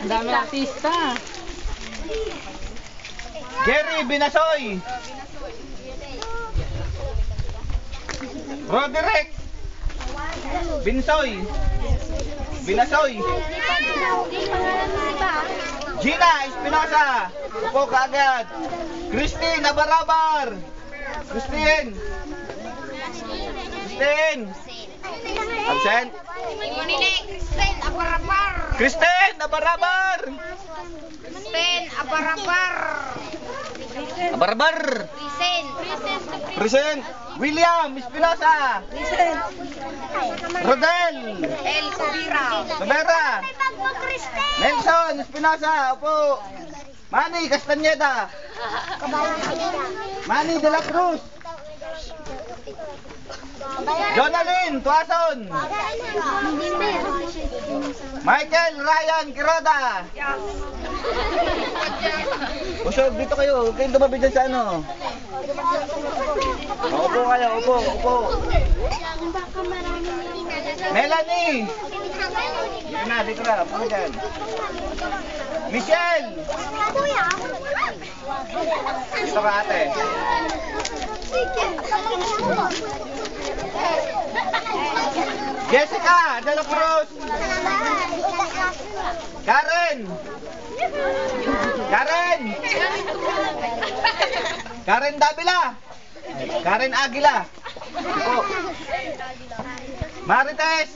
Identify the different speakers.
Speaker 1: Dami artista.
Speaker 2: Jerry Binasoy. Roderick Binsoy. Binasoy. Gina Espinosa. Upo kaagad. Christine Abarabar. Christine. Absent.
Speaker 3: Kristen Abarabar.
Speaker 2: Christine Abarabar.
Speaker 3: Kristen Abarabar.
Speaker 2: Abarabar. Present. William Espinosa. Rodel.
Speaker 3: El Subira.
Speaker 2: Sobera. Nelson Espinosa. Upo. Manny Castañeda. Manny de la Cruz. Jonalyn Tuason. Michael Ryan Quiroda. Usog dito kayo. Huwag kayong tumabi dyan sa ano. Upo kayo. Upo. Melanie. Dito na. Upo dyan. Michelle. Dito ka ate. Jessica de la Cruz. Karen Davila. Karen Aguila. Marites.